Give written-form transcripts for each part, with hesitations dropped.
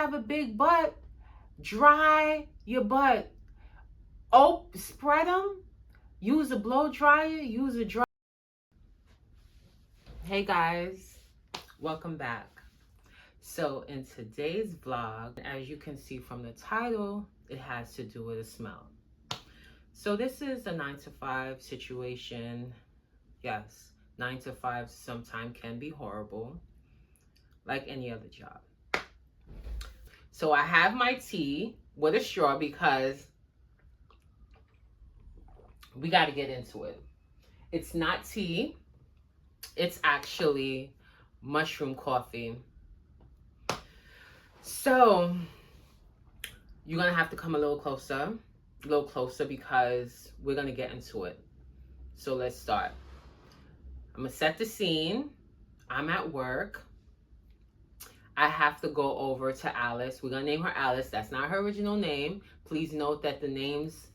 have a big butt, dry your butt. Spread them. Use a blow dryer. Use a dry. Hey guys, welcome back. So in today's vlog, as you can see from the title, it has to do with a smell. So this is a 9-to-5 situation. Yes, 9 to 5 sometimes can be horrible, like any other job. So I have my tea with a straw because we got to get into it. It's not tea. It's actually mushroom coffee. So you're going to have to come a little closer because we're going to get into it. So let's start. I'm going to set the scene. I'm at work. I have to go over to Alice. We're going to name her Alice. That's not her original name. Please note that the names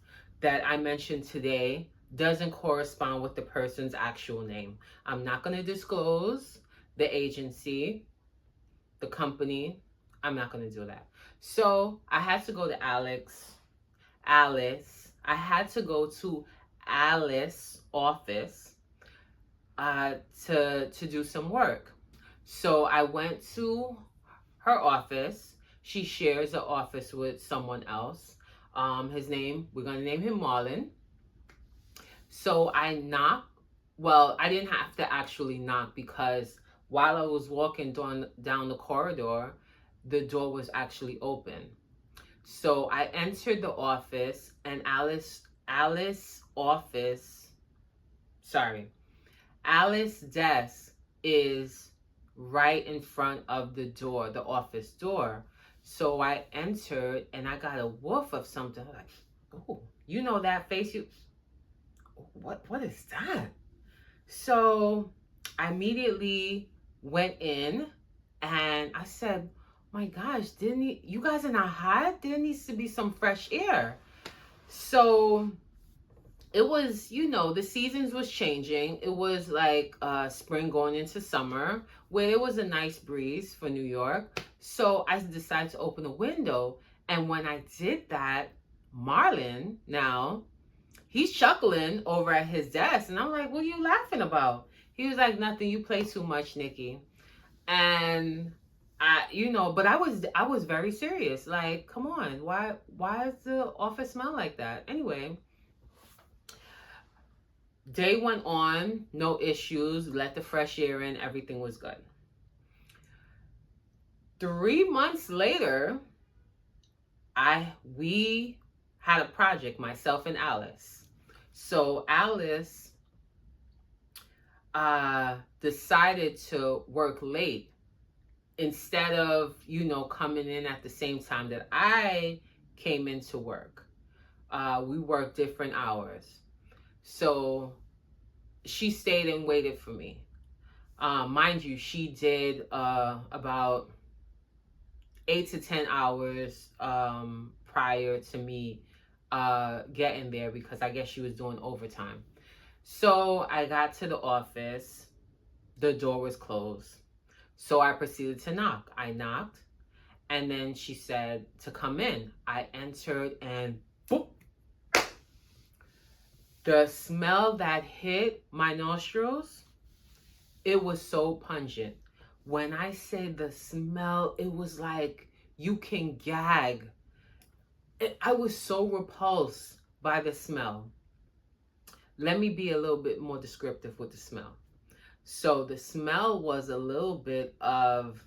that I mentioned today doesn't correspond with the person's actual name. I'm not going to disclose the agency, the company. I'm not going to do that. So I had to go to Alice. I had to go to Alice's office to do some work. So I went to her office. She shares the office with someone else. We're going to name him Marlon. So I knocked. Well, I didn't have to actually knock because while I was walking down the corridor, the door was actually open. So I entered the office, and Alice's desk is right in front of the door, the office door. So I entered and I got a whiff of something. I'm like, oh, you know that face? What is that? So I immediately went in and I said, my gosh, you guys are not hot? There needs to be some fresh air. So it was, the seasons was changing. It was like spring going into summer, where there was a nice breeze for New York. So I decided to open the window. And when I did that, Marlon, now, he's chuckling over at his desk. And I'm like, what are you laughing about? He was like, nothing, you play too much, Nikki. And but I was very serious. Like, come on, why does the office smell like that? Anyway, day went on, no issues, let the fresh air in, everything was good. 3 months later, we had a project, myself and Alice. So Alice decided to work late instead of, coming in at the same time that I came into work. We worked different hours. So she stayed and waited for me. Mind you, she did about 8 to 10 hours prior to me getting there, because I guess she was doing overtime. So I got to the office. The door was closed. So I proceeded to knock. I knocked, and then she said to come in. I entered, and boop. The smell that hit my nostrils, it was so pungent. When I say the smell, it was like you can gag. I was so repulsed by the smell. Let me be a little bit more descriptive with the smell. So the smell was a little bit of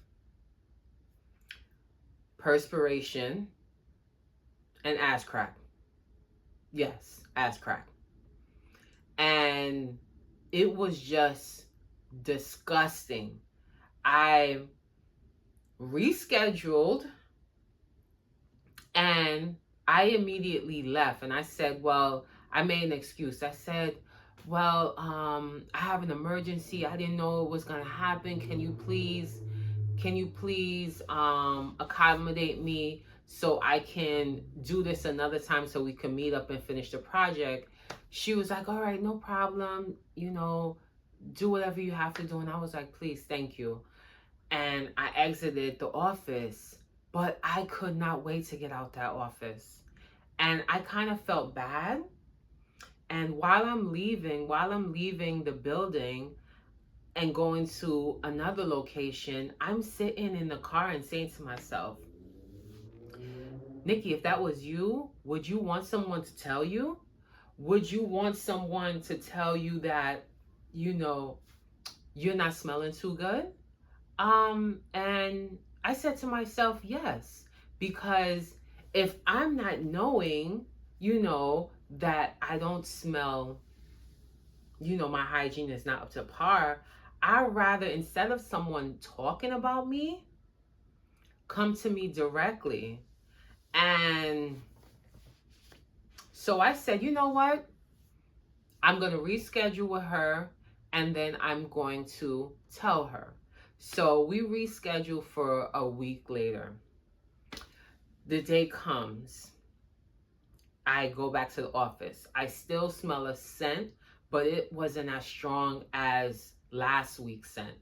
perspiration and ass crack. Yes, ass crack. And it was just disgusting. I rescheduled and I immediately left, and I said, well, I made an excuse. I said, well, I have an emergency. I didn't know it was going to happen. Can you please accommodate me so I can do this another time so we can meet up and finish the project? She was like, all right, no problem. Do whatever you have to do. And I was like, please, thank you. And I exited the office, But I could not wait to get out that office. And I kind of felt bad. And while I'm leaving the building and going to another location, I'm sitting in the car and saying to myself, Nikki, if that was you, would you want someone to tell you? Would you want someone to tell you that, you know, you're not smelling too good? And I said to myself, yes, because if I'm not knowing, that I don't smell, my hygiene is not up to par, I rather, instead of someone talking about me, come to me directly. And so I said, you know what? I'm going to reschedule with her and then I'm going to tell her. So we reschedule for a week later. The day comes. I go back to the office. I still smell a scent, but it wasn't as strong as last week's scent.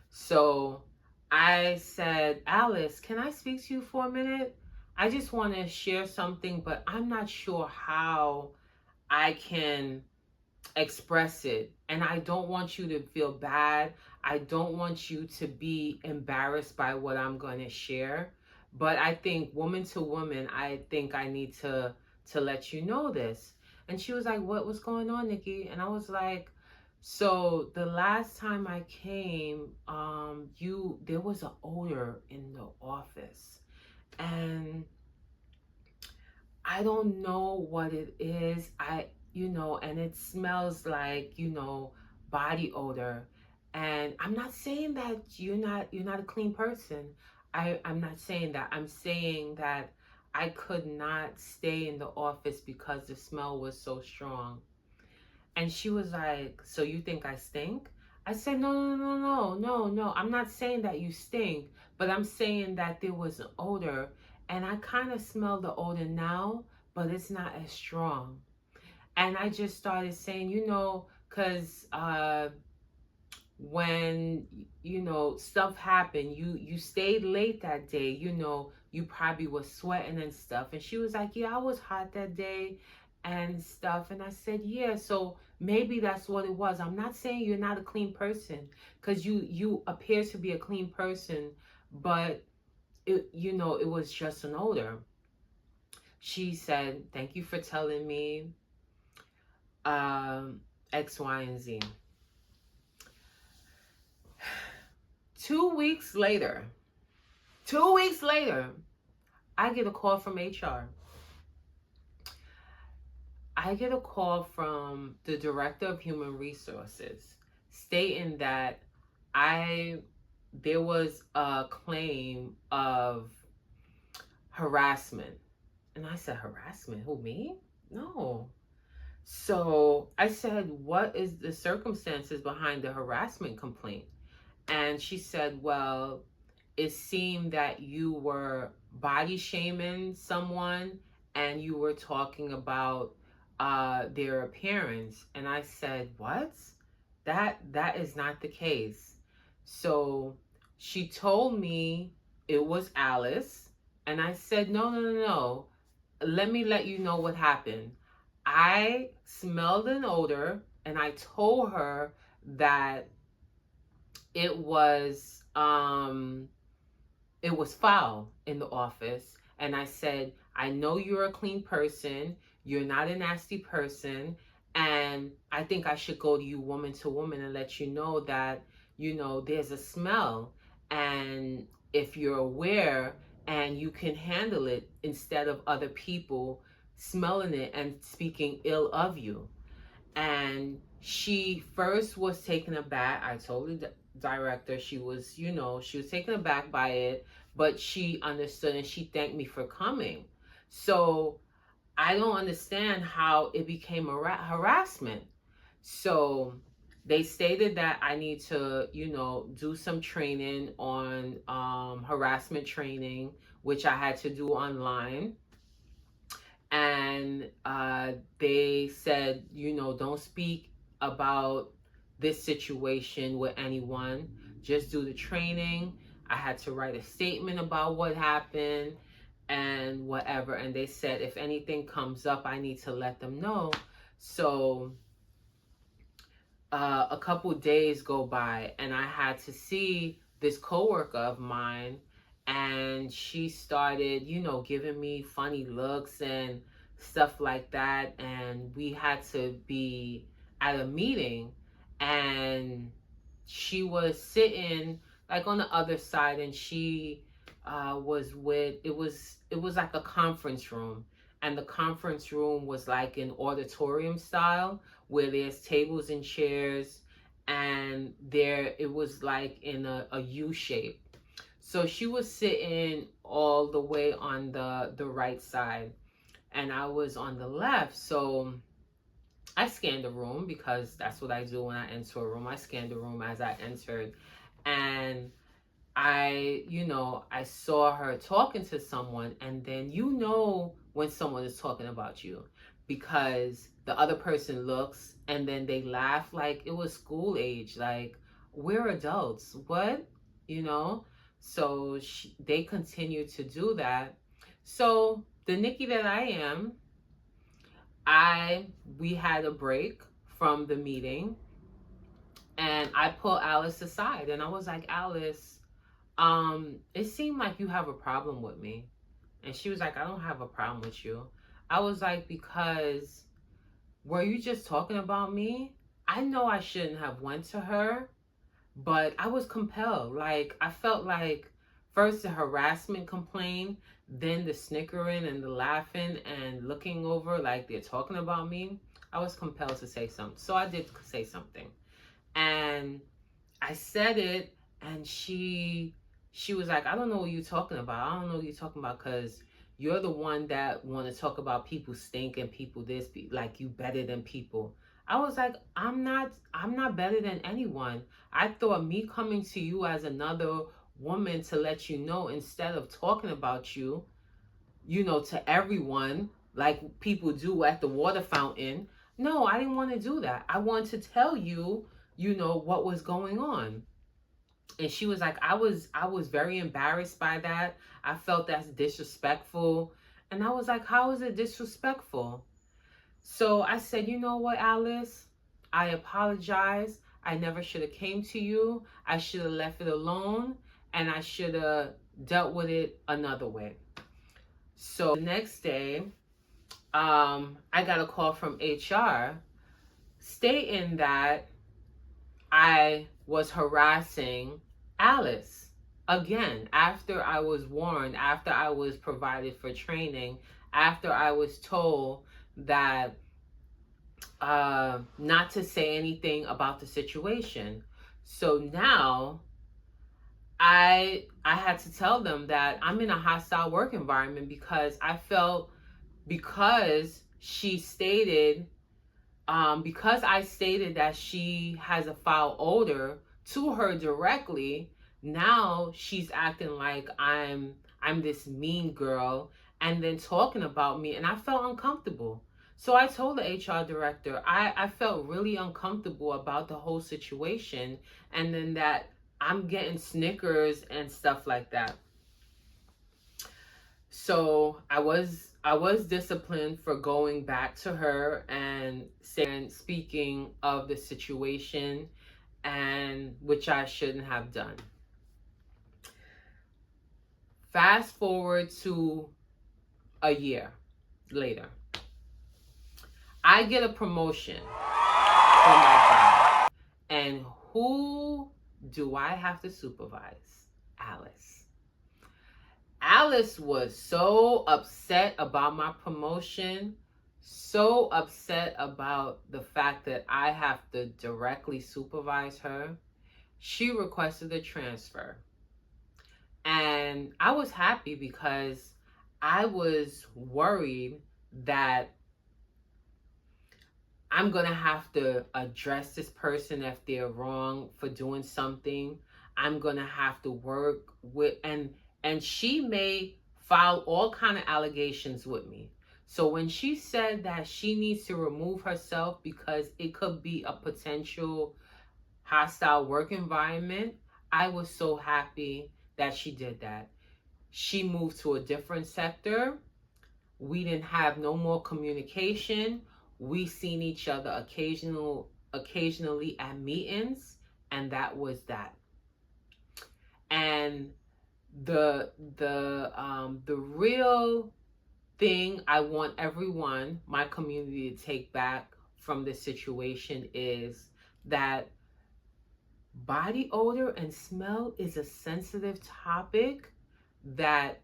So I said, Alice, can I speak to you for a minute? I just want to share something, but I'm not sure how I can express it. And I don't want you to feel bad. I don't want you to be embarrassed by what I'm going to share. But I think woman to woman, I think I need to let you know this. And she was like, what was going on, Nikki? And I was like, so the last time I came, there was an odor in the office. And I don't know what it is. And it smells like, body odor. And I'm not saying that you're not a clean person. I'm not saying that. I'm saying that I could not stay in the office because the smell was so strong. And she was like, so you think I stink? I said, no, no, no, no, no, no. I'm not saying that you stink, but I'm saying that there was an odor. And I kind of smell the odor now, but it's not as strong. And I just started saying, because when stuff happened, you stayed late that day, you probably was sweating and stuff. And she was like, yeah, I was hot that day and stuff. And I said, yeah, so maybe that's what it was. I'm not saying you're not a clean person, because you appear to be a clean person, but it was just an odor. She said, thank you for telling me X, Y, and Z. 2 weeks later, I get a call from HR. I get a call from the director of human resources stating that there was a claim of harassment. And I said, harassment? Who, me? No. So I said, what is the circumstances behind the harassment complaint? And she said, well, it seemed that you were body shaming someone and you were talking about their appearance. And I said, what? That is not the case. So she told me it was Alice. And I said, no, no, no, no. Let me let you know what happened. I smelled an odor and I told her that it was foul in the office. And I said, I know you're a clean person, you're not a nasty person, and I think I should go to you woman to woman and let you know that there's a smell, and if you're aware and you can handle it, instead of other people smelling it and speaking ill of you. And she first was taken aback. I told the director she was taken aback by it, but she understood and she thanked me for coming. So I don't understand how it became harassment. So they stated that I need to, do some training on harassment training, which I had to do online. And they said, don't speak about this situation with anyone. Just do the training. I had to write a statement about what happened and whatever. And they said if anything comes up, I need to let them know. So a couple days go by, and I had to see this coworker of mine, and she started, giving me funny looks and stuff like that. And we had to be at a meeting, and she was sitting like on the other side, and she was with it was like a conference room, and the conference room was like an auditorium style where there's tables and chairs, and there it was like in a U shape. So she was sitting all the way on the right side, and I was on the left. So I scanned the room because that's what I do when I enter a room. I scanned the room as I entered, and I saw her talking to someone, and then when someone is talking about you because the other person looks and then they laugh like it was school age, like we're adults. What? You know? So they continue to do that. So the Nikki that I am, we had a break from the meeting, and I pulled Alice aside, and I was like, Alice, it seemed like you have a problem with me. And she was like, I don't have a problem with you. I was like, because were you just talking about me? I know I shouldn't have went to her, but I was compelled. Like, I felt like first the harassment complaint, then the snickering and the laughing and looking over like they're talking about me. I was compelled to say something. So I did say something. And I said it, and she was like, I don't know what you're talking about. I don't know what you're talking about, because you're the one that want to talk about people stink and people this, like you better than people. I was like, I'm not better than anyone. I thought me coming to you as another woman to let you know, instead of talking about you, to everyone like people do at the water fountain. No, I didn't want to do that. I wanted to tell you, what was going on. And she was like, I was very embarrassed by that. I felt that's disrespectful. And I was like, how is it disrespectful? So I said, you know what, Alice? I apologize. I never should have came to you. I should have left it alone, and I should have dealt with it another way. So the next day, I got a call from HR stating that I was harassing Alice again after I was warned, after I was provided for training, after I was told that not to say anything about the situation. So now I had to tell them that I'm in a hostile work environment because I felt, because she stated because I stated that she has a foul odor to her directly. Now she's acting like I'm this mean girl, and then talking about me, and I felt uncomfortable. So I told the HR director I felt really uncomfortable about the whole situation, and then that I'm getting Snickers and stuff like that. So I was disciplined for going back to her and speaking of the situation, and which I shouldn't have done. Fast forward to a year later, I get a promotion from my job, and who do I have to supervise? Alice. Alice was so upset about my promotion, so upset about the fact that I have to directly supervise her. She requested a transfer. And I was happy because I was worried that I'm going to have to address this person if they're wrong for doing something. I'm going to have to work with, and she may file all kind of allegations with me. So when she said that she needs to remove herself because it could be a potential hostile work environment, I was so happy that she did that. She moved to a different sector. We didn't have no more communication. We seen each other occasionally at meetings, and that was that. And the real thing I want everyone, my community, to take back from this situation is that body odor and smell is a sensitive topic that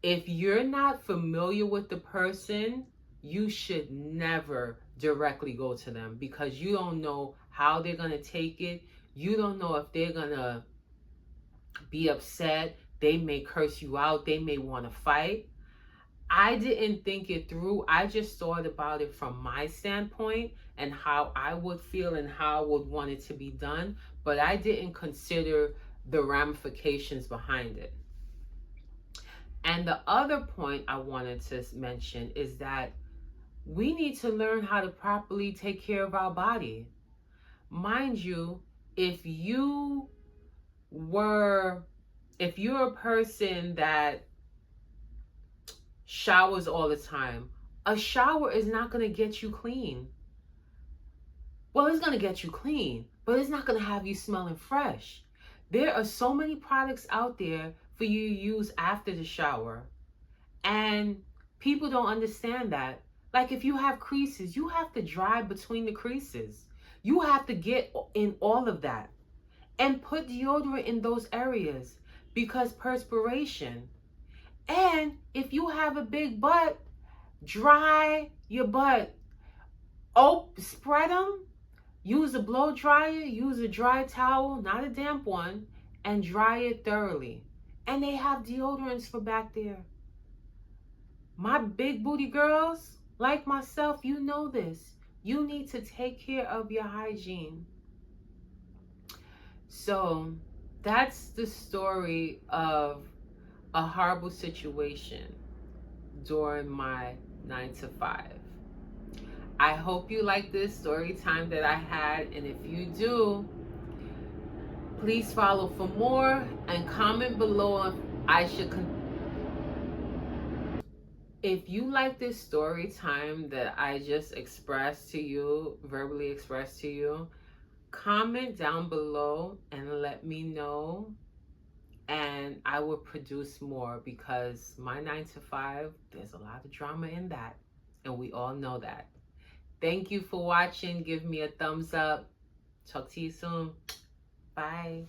if you're not familiar with the person, you should never directly go to them because you don't know how they're going to take it. You don't know if they're going to be upset. They may curse you out. They may want to fight. I didn't think it through. I just thought about it from my standpoint and how I would feel and how I would want it to be done. But I didn't consider the ramifications behind it. And the other point I wanted to mention is that we need to learn how to properly take care of our body. Mind you, if you were, if you're a person that showers all the time, a shower is not going to get you clean. Well, it's going to get you clean, but it's not going to have you smelling fresh. There are so many products out there for you to use after the shower. And people don't understand that. Like if you have creases, you have to dry between the creases. You have to get in all of that. And put deodorant in those areas because perspiration. And if you have a big butt, dry your butt. Oh, spread them. Use a blow dryer, use a dry towel, not a damp one, and dry it thoroughly. And they have deodorants for back there. My big booty girls, like myself, you know this. You need to take care of your hygiene. So that's the story of a horrible situation during my 9 to 5. I hope you like this story time that I had, and if you do, please follow for more and comment below if I should if you like this story time that I just expressed to you, verbally expressed to you, comment down below and let me know, and I will produce more because my 9 to 5, there's a lot of drama in that, and we all know that. Thank you for watching. Give me a thumbs up. Talk to you soon. Bye.